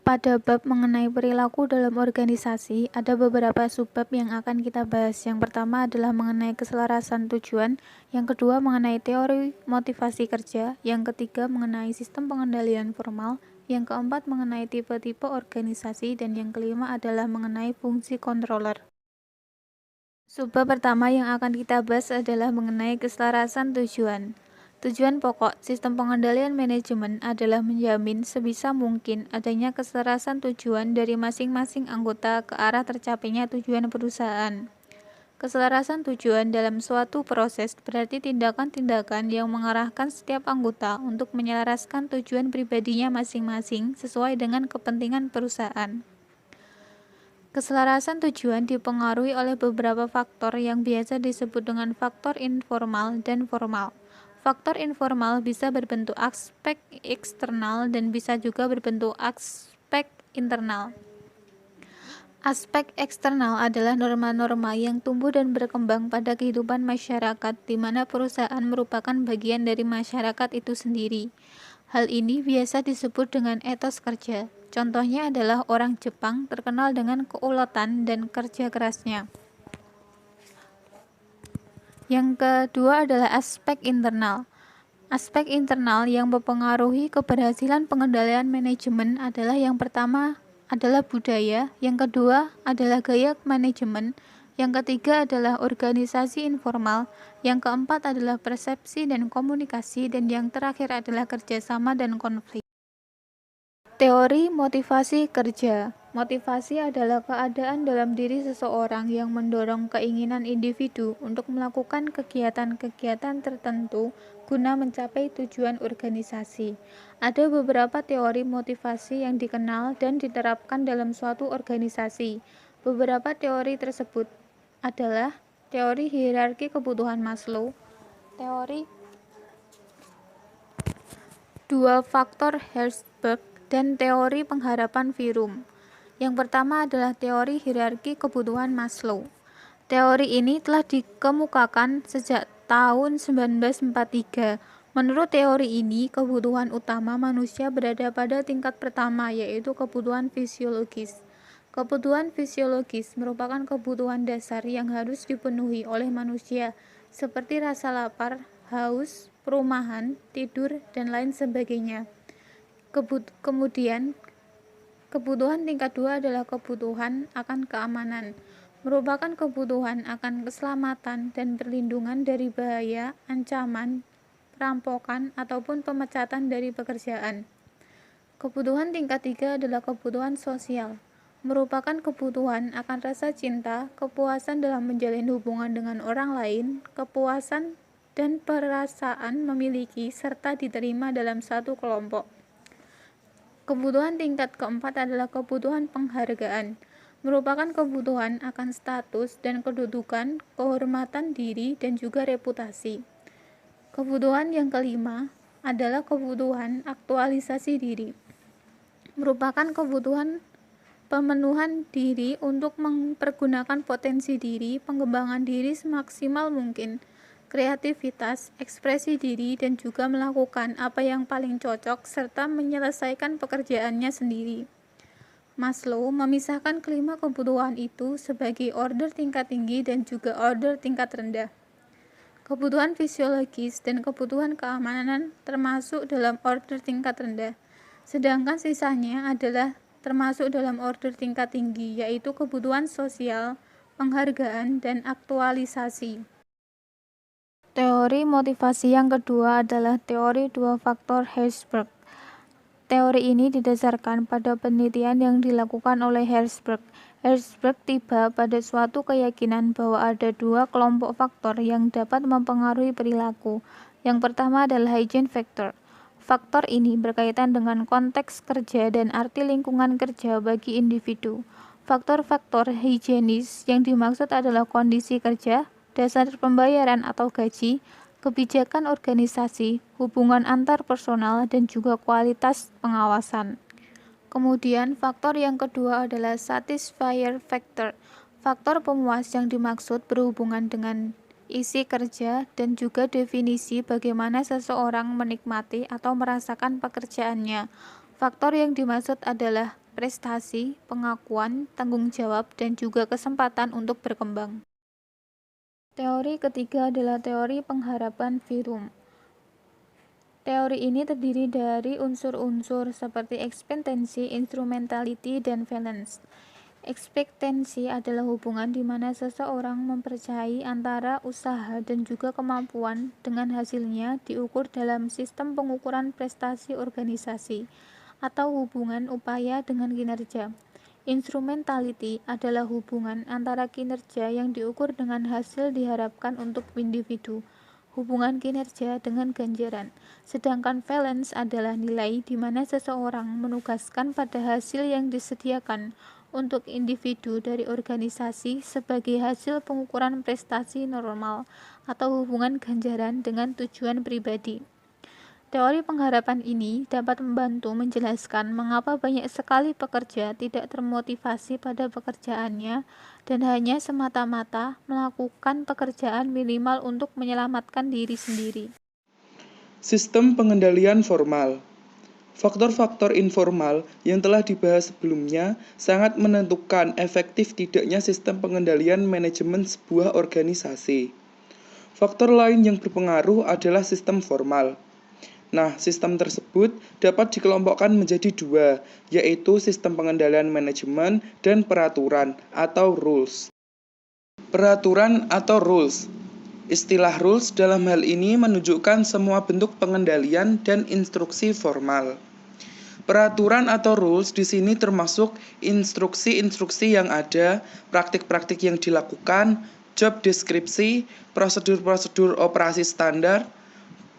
Pada bab mengenai perilaku dalam organisasi, ada beberapa subbab yang akan kita bahas. Yang pertama adalah mengenai keselarasan tujuan, yang kedua mengenai teori motivasi kerja, yang ketiga mengenai sistem pengendalian formal, yang keempat mengenai tipe-tipe organisasi, dan yang kelima adalah mengenai fungsi controller. Subbab pertama yang akan kita bahas adalah mengenai keselarasan tujuan. Tujuan pokok sistem pengendalian manajemen adalah menjamin sebisa mungkin adanya keselarasan tujuan dari masing-masing anggota ke arah tercapainya tujuan perusahaan. Keselarasan tujuan dalam suatu proses berarti tindakan-tindakan yang mengarahkan setiap anggota untuk menyelaraskan tujuan pribadinya masing-masing sesuai dengan kepentingan perusahaan. Keselarasan tujuan dipengaruhi oleh beberapa faktor yang biasa disebut dengan faktor informal dan formal. Faktor informal bisa berbentuk aspek eksternal dan bisa juga berbentuk aspek internal. Aspek eksternal adalah norma-norma yang tumbuh dan berkembang pada kehidupan masyarakat, di mana perusahaan merupakan bagian dari masyarakat itu sendiri. Hal ini biasa disebut dengan etos kerja. Contohnya adalah orang Jepang terkenal dengan keuletan dan kerja kerasnya. Yang kedua adalah aspek internal. Aspek internal yang mempengaruhi keberhasilan pengendalian manajemen adalah yang pertama adalah budaya, yang kedua adalah gaya manajemen, yang ketiga adalah organisasi informal, yang keempat adalah persepsi dan komunikasi, dan yang terakhir adalah kerjasama dan konflik. Teori motivasi kerja. Motivasi adalah keadaan dalam diri seseorang yang mendorong keinginan individu untuk melakukan kegiatan-kegiatan tertentu guna mencapai tujuan organisasi. Ada beberapa teori motivasi yang dikenal dan diterapkan dalam suatu organisasi. Beberapa teori tersebut adalah teori hierarki kebutuhan Maslow, teori dua faktor Herzberg, dan teori pengharapan Virum. Yang pertama adalah teori hierarki kebutuhan Maslow. Teori ini telah dikemukakan sejak tahun 1943. Menurut teori ini, kebutuhan utama manusia berada pada tingkat pertama, yaitu kebutuhan fisiologis. Kebutuhan fisiologis merupakan kebutuhan dasar yang harus dipenuhi oleh manusia, seperti rasa lapar, haus, perumahan, tidur, dan lain sebagainya. Kemudian, kebutuhan tingkat 2 adalah kebutuhan akan keamanan, merupakan kebutuhan akan keselamatan dan perlindungan dari bahaya, ancaman, perampokan, ataupun pemecatan dari pekerjaan. Kebutuhan tingkat 3 adalah kebutuhan sosial, merupakan kebutuhan akan rasa cinta, kepuasan dalam menjalin hubungan dengan orang lain, kepuasan dan perasaan memiliki serta diterima dalam satu kelompok. Kebutuhan tingkat keempat adalah kebutuhan penghargaan, merupakan kebutuhan akan status dan kedudukan, kehormatan diri, dan juga reputasi. Kebutuhan yang kelima adalah kebutuhan aktualisasi diri, merupakan kebutuhan pemenuhan diri untuk mempergunakan potensi diri, pengembangan diri semaksimal mungkin, kreativitas, ekspresi diri, dan juga melakukan apa yang paling cocok serta menyelesaikan pekerjaannya sendiri. Maslow memisahkan kelima kebutuhan itu sebagai order tingkat tinggi dan juga order tingkat rendah. Kebutuhan fisiologis dan kebutuhan keamanan termasuk dalam order tingkat rendah, sedangkan sisanya adalah termasuk dalam order tingkat tinggi, yaitu kebutuhan sosial, penghargaan, dan aktualisasi. Teori motivasi yang kedua adalah teori dua faktor Herzberg. Teori ini didasarkan pada penelitian yang dilakukan oleh Herzberg. Herzberg tiba pada suatu keyakinan bahwa ada dua kelompok faktor yang dapat mempengaruhi perilaku. Yang pertama adalah hygiene factor. Faktor ini berkaitan dengan konteks kerja dan arti lingkungan kerja bagi individu. Faktor-faktor higienis yang dimaksud adalah kondisi kerja, dasar pembayaran atau gaji, kebijakan organisasi, hubungan antar personal, dan juga kualitas pengawasan. Kemudian faktor yang kedua adalah satisfier factor. Faktor pemuas yang dimaksud berhubungan dengan isi kerja dan juga definisi bagaimana seseorang menikmati atau merasakan pekerjaannya. Faktor yang dimaksud adalah prestasi, pengakuan, tanggung jawab, dan juga kesempatan untuk berkembang. Teori ketiga adalah teori pengharapan Virum. Teori ini terdiri dari unsur-unsur seperti ekspektansi, instrumentality, dan valence. Ekspektansi adalah hubungan di mana seseorang mempercayai antara usaha dan juga kemampuan dengan hasilnya diukur dalam sistem pengukuran prestasi organisasi atau hubungan upaya dengan kinerja. Instrumentality adalah hubungan antara kinerja yang diukur dengan hasil diharapkan untuk individu, hubungan kinerja dengan ganjaran. Sedangkan valence adalah nilai di mana seseorang menugaskan pada hasil yang disediakan untuk individu dari organisasi sebagai hasil pengukuran prestasi normal atau hubungan ganjaran dengan tujuan pribadi. Teori pengharapan ini dapat membantu menjelaskan mengapa banyak sekali pekerja tidak termotivasi pada pekerjaannya dan hanya semata-mata melakukan pekerjaan minimal untuk menyelamatkan diri sendiri. Sistem pengendalian formal. Faktor-faktor informal yang telah dibahas sebelumnya sangat menentukan efektif tidaknya sistem pengendalian manajemen sebuah organisasi. Faktor lain yang berpengaruh adalah sistem formal. Nah, sistem tersebut dapat dikelompokkan menjadi dua, yaitu sistem pengendalian manajemen dan peraturan atau rules. Peraturan atau rules. Istilah rules dalam hal ini menunjukkan semua bentuk pengendalian dan instruksi formal. Peraturan atau rules di sini termasuk instruksi-instruksi yang ada, praktik-praktik yang dilakukan, job deskripsi, prosedur-prosedur operasi standar,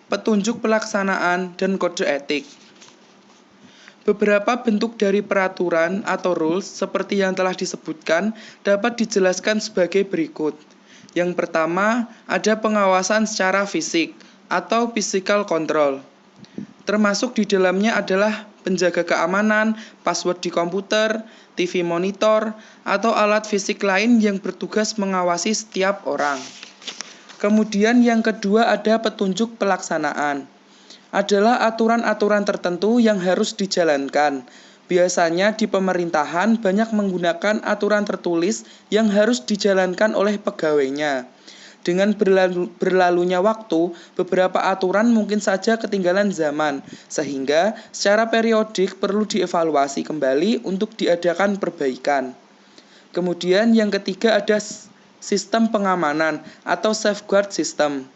petunjuk pelaksanaan, dan kode etik. Beberapa bentuk dari peraturan atau rules seperti yang telah disebutkan dapat dijelaskan sebagai berikut. Yang pertama, ada pengawasan secara fisik atau physical control. Termasuk di dalamnya adalah penjaga keamanan, password di komputer, TV monitor, atau alat fisik lain yang bertugas mengawasi setiap orang. Kemudian yang kedua ada petunjuk pelaksanaan. Adalah aturan-aturan tertentu yang harus dijalankan. Biasanya di pemerintahan banyak menggunakan aturan tertulis yang harus dijalankan oleh pegawainya. Dengan berlalunya waktu, beberapa aturan mungkin saja ketinggalan zaman, sehingga secara periodik perlu dievaluasi kembali untuk diadakan perbaikan. Kemudian yang ketiga ada sistem pengamanan atau safeguard system.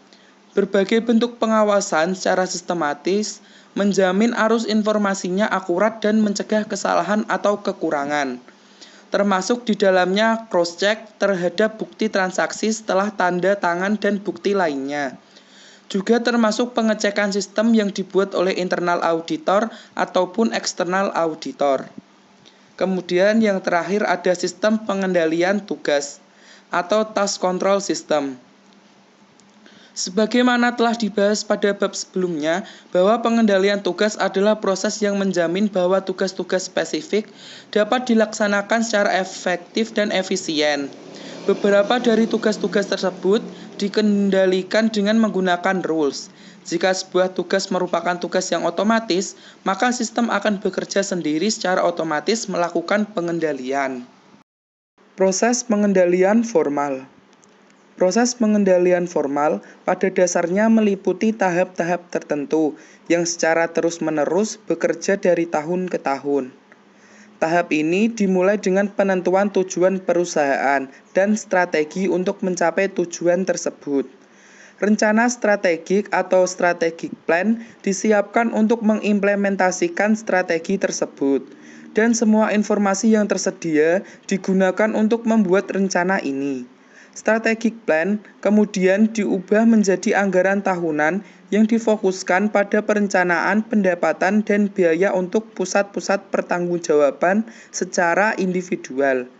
Berbagai bentuk pengawasan secara sistematis menjamin arus informasinya akurat dan mencegah kesalahan atau kekurangan. Termasuk di dalamnya cross-check terhadap bukti transaksi setelah tanda tangan dan bukti lainnya. Juga termasuk pengecekan sistem yang dibuat oleh internal auditor ataupun eksternal auditor. Kemudian yang terakhir ada sistem pengendalian tugas atau task control system. Sebagaimana telah dibahas pada bab sebelumnya, bahwa pengendalian tugas adalah proses yang menjamin bahwa tugas-tugas spesifik dapat dilaksanakan secara efektif dan efisien. Beberapa dari tugas-tugas tersebut dikendalikan dengan menggunakan rules. Jika sebuah tugas merupakan tugas yang otomatis, maka sistem akan bekerja sendiri secara otomatis melakukan pengendalian. Proses pengendalian formal. Proses pengendalian formal pada dasarnya meliputi tahap-tahap tertentu yang secara terus-menerus bekerja dari tahun ke tahun. Tahap ini dimulai dengan penentuan tujuan perusahaan dan strategi untuk mencapai tujuan tersebut. Rencana strategik atau strategic plan disiapkan untuk mengimplementasikan strategi tersebut, dan semua informasi yang tersedia digunakan untuk membuat rencana ini. Strategic plan kemudian diubah menjadi anggaran tahunan yang difokuskan pada perencanaan pendapatan dan biaya untuk pusat-pusat pertanggungjawaban secara individual.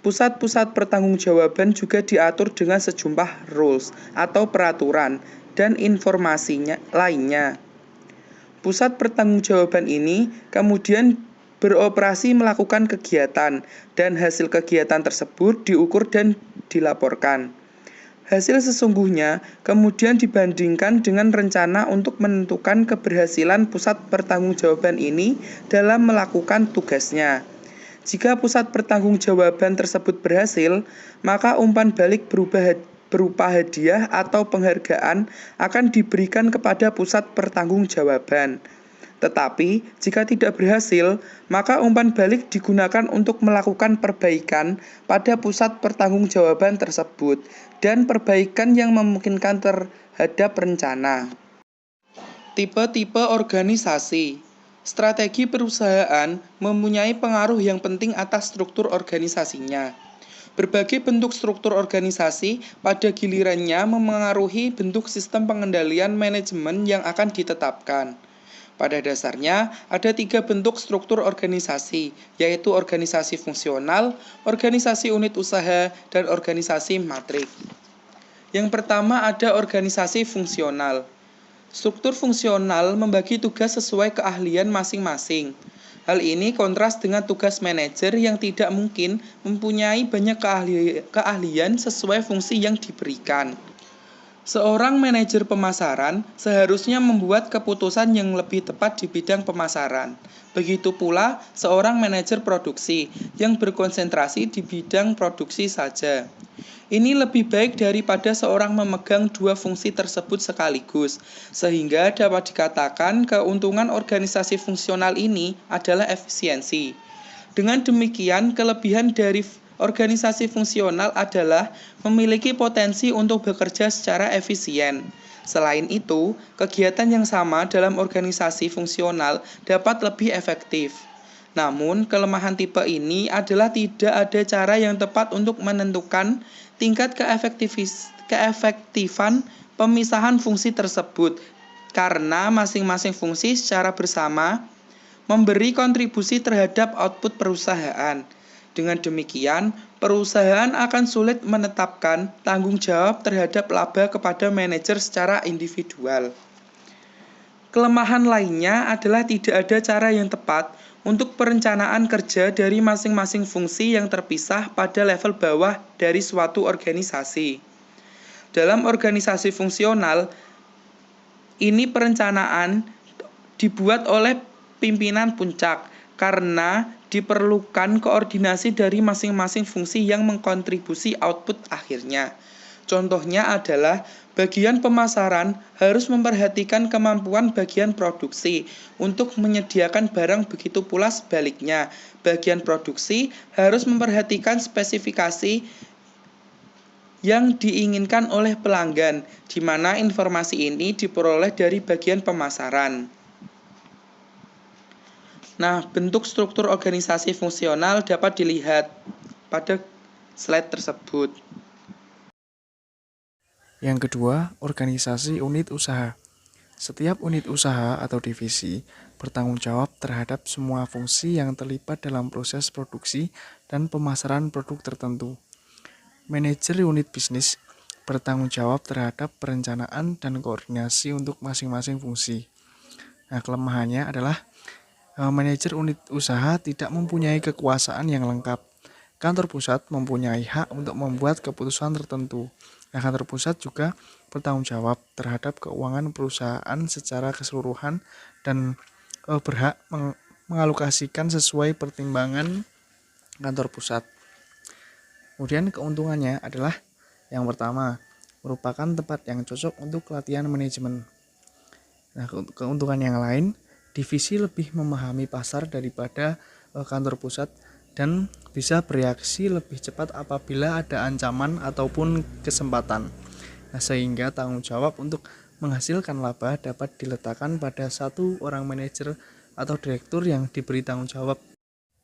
Pusat-pusat pertanggungjawaban juga diatur dengan sejumlah rules atau peraturan dan informasinya lainnya. Pusat pertanggungjawaban ini kemudian beroperasi melakukan kegiatan dan hasil kegiatan tersebut diukur dan dilaporkan. Hasil sesungguhnya kemudian dibandingkan dengan rencana untuk menentukan keberhasilan pusat pertanggungjawaban ini dalam melakukan tugasnya. Jika pusat pertanggungjawaban tersebut berhasil, maka umpan balik berupa hadiah atau penghargaan akan diberikan kepada pusat pertanggungjawaban. Tetapi, jika tidak berhasil, maka umpan balik digunakan untuk melakukan perbaikan pada pusat pertanggungjawaban tersebut dan perbaikan yang memungkinkan terhadap rencana. Tipe-tipe organisasi. Strategi perusahaan mempunyai pengaruh yang penting atas struktur organisasinya. Berbagai bentuk struktur organisasi pada gilirannya memengaruhi bentuk sistem pengendalian manajemen yang akan ditetapkan. Pada dasarnya, ada 3 bentuk struktur organisasi, yaitu organisasi fungsional, organisasi unit usaha, dan organisasi matrik. Yang pertama ada organisasi fungsional. Struktur fungsional membagi tugas sesuai keahlian masing-masing. Hal ini kontras dengan tugas manajer yang tidak mungkin mempunyai banyak keahlian sesuai fungsi yang diberikan. Seorang manajer pemasaran seharusnya membuat keputusan yang lebih tepat di bidang pemasaran. Begitu pula seorang manajer produksi yang berkonsentrasi di bidang produksi saja. Ini lebih baik daripada seorang memegang 2 fungsi tersebut sekaligus, sehingga dapat dikatakan keuntungan organisasi fungsional ini adalah efisiensi. Dengan demikian, kelebihan dari organisasi fungsional adalah memiliki potensi untuk bekerja secara efisien. Selain itu, kegiatan yang sama dalam organisasi fungsional dapat lebih efektif. Namun, kelemahan tipe ini adalah tidak ada cara yang tepat untuk menentukan tingkat keefektifan pemisahan fungsi tersebut, karena masing-masing fungsi secara bersama memberi kontribusi terhadap output perusahaan. Dengan demikian, perusahaan akan sulit menetapkan tanggung jawab terhadap laba kepada manajer secara individual. Kelemahan lainnya adalah tidak ada cara yang tepat untuk perencanaan kerja dari masing-masing fungsi yang terpisah pada level bawah dari suatu organisasi. Dalam organisasi fungsional, ini perencanaan dibuat oleh pimpinan puncak karena diperlukan koordinasi dari masing-masing fungsi yang mengkontribusi output akhirnya. Contohnya adalah bagian pemasaran harus memperhatikan kemampuan bagian produksi untuk menyediakan barang, begitu pula sebaliknya. Bagian produksi harus memperhatikan spesifikasi yang diinginkan oleh pelanggan, di mana informasi ini diperoleh dari bagian pemasaran. Nah, bentuk struktur organisasi fungsional dapat dilihat pada slide tersebut. Yang kedua, organisasi unit usaha. Setiap unit usaha atau divisi bertanggung jawab terhadap semua fungsi yang terlibat dalam proses produksi dan pemasaran produk tertentu. Manajer unit bisnis bertanggung jawab terhadap perencanaan dan koordinasi untuk masing-masing fungsi. Nah, kelemahannya adalah manajer unit usaha tidak mempunyai kekuasaan yang lengkap. Kantor pusat mempunyai hak untuk membuat keputusan tertentu. Nah, kantor pusat juga bertanggung jawab terhadap keuangan perusahaan secara keseluruhan dan berhak mengalokasikan sesuai pertimbangan kantor pusat. Kemudian keuntungannya adalah yang pertama, merupakan tempat yang cocok untuk latihan manajemen. Nah, keuntungan yang lain, divisi lebih memahami pasar daripada kantor pusat dan bisa bereaksi lebih cepat apabila ada ancaman ataupun kesempatan. Nah, sehingga tanggung jawab untuk menghasilkan laba dapat diletakkan pada satu orang manajer atau direktur yang diberi tanggung jawab.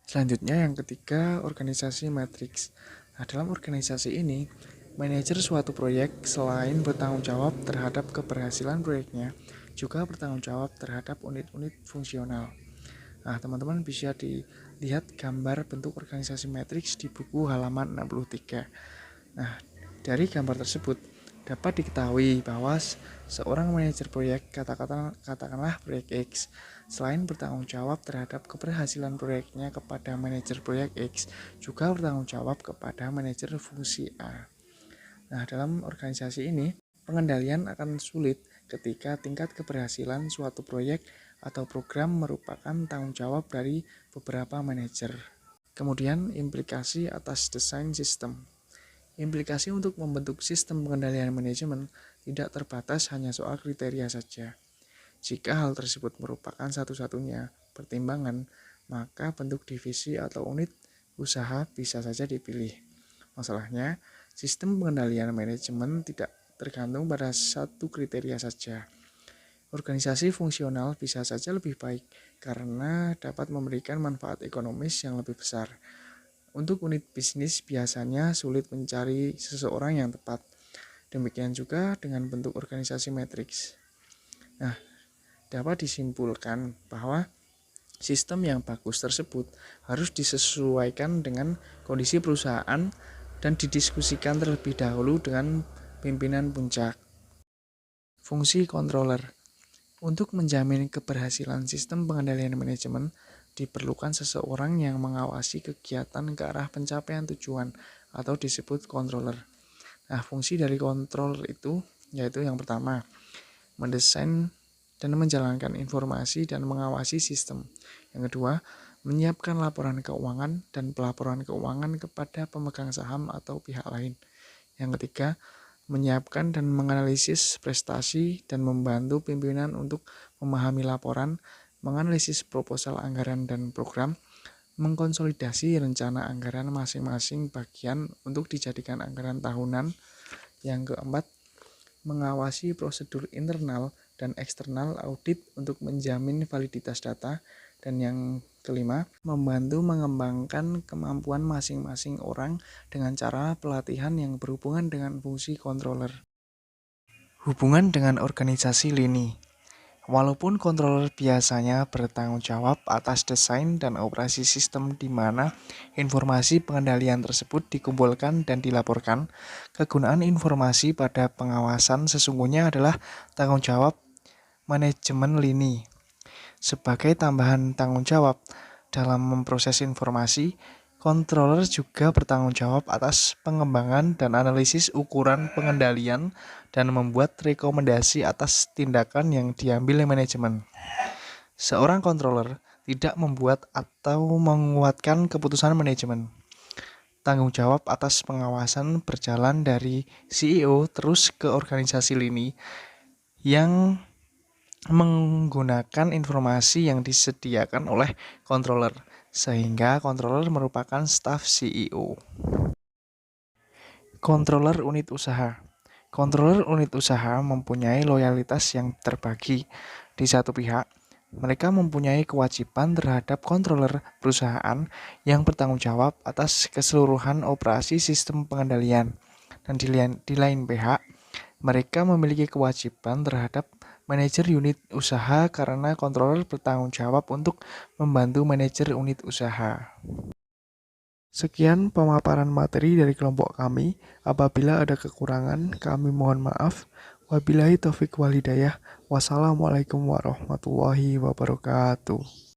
Selanjutnya yang ketiga, organisasi matriks. Nah, dalam organisasi ini, manajer suatu proyek selain bertanggung jawab terhadap keberhasilan proyeknya, juga bertanggung jawab terhadap unit-unit fungsional. Nah, teman-teman bisa dilihat gambar bentuk organisasi matriks di buku halaman 63. Nah, dari gambar tersebut dapat diketahui bahwa seorang manajer proyek, katakanlah proyek X, selain bertanggung jawab terhadap keberhasilan proyeknya kepada manajer proyek X, juga bertanggung jawab kepada manajer fungsi A. Nah, dalam organisasi ini, pengendalian akan sulit ketika tingkat keberhasilan suatu proyek atau program merupakan tanggung jawab dari beberapa manajer. Kemudian, implikasi atas desain sistem. Implikasi untuk membentuk sistem pengendalian manajemen tidak terbatas hanya soal kriteria saja. Jika hal tersebut merupakan satu-satunya pertimbangan, maka bentuk divisi atau unit usaha bisa saja dipilih. Masalahnya, sistem pengendalian manajemen tidak tergantung pada satu kriteria saja. Organisasi fungsional bisa saja lebih baik karena dapat memberikan manfaat ekonomis yang lebih besar. Untuk unit bisnis biasanya sulit mencari seseorang yang tepat. Demikian juga dengan bentuk organisasi matriks. Nah, dapat disimpulkan bahwa sistem yang bagus tersebut harus disesuaikan dengan kondisi perusahaan dan didiskusikan terlebih dahulu dengan pimpinan puncak. Fungsi controller. Untuk menjamin keberhasilan sistem pengendalian manajemen, diperlukan seseorang yang mengawasi kegiatan ke arah pencapaian tujuan atau disebut controller. Nah, fungsi dari controller itu yaitu yang pertama, mendesain dan menjalankan informasi dan mengawasi sistem. Yang kedua, menyiapkan laporan keuangan dan pelaporan keuangan kepada pemegang saham atau pihak lain. Yang ketiga, menyiapkan dan menganalisis prestasi dan membantu pimpinan untuk memahami laporan, menganalisis proposal anggaran dan program, mengkonsolidasi rencana anggaran masing-masing bagian untuk dijadikan anggaran tahunan. Yang keempat, mengawasi prosedur internal dan eksternal audit untuk menjamin validitas data. Dan yang kelima, membantu mengembangkan kemampuan masing-masing orang dengan cara pelatihan yang berhubungan dengan fungsi controller. Hubungan dengan organisasi lini. Walaupun controller biasanya bertanggung jawab atas desain dan operasi sistem di mana informasi pengendalian tersebut dikumpulkan dan dilaporkan, kegunaan informasi pada pengawasan sesungguhnya adalah tanggung jawab manajemen lini. Sebagai tambahan tanggung jawab dalam memproses informasi, controller juga bertanggung jawab atas pengembangan dan analisis ukuran pengendalian dan membuat rekomendasi atas tindakan yang diambil manajemen. Seorang controller tidak membuat atau menguatkan keputusan manajemen. Tanggung jawab atas pengawasan berjalan dari CEO terus ke organisasi lini yang menggunakan informasi yang disediakan oleh controller, sehingga controller merupakan staf CEO. Controller unit usaha. Controller unit usaha mempunyai loyalitas yang terbagi. Di satu pihak, mereka mempunyai kewajiban terhadap controller perusahaan yang bertanggung jawab atas keseluruhan operasi sistem pengendalian. Dan di lain pihak, mereka memiliki kewajiban terhadap manajer unit usaha karena controller bertanggung jawab untuk membantu manajer unit usaha. Sekian pemaparan materi dari kelompok kami. Apabila ada kekurangan, kami mohon maaf. Wabillahi taufiq wal hidayah. Wassalamualaikum warahmatullahi wabarakatuh.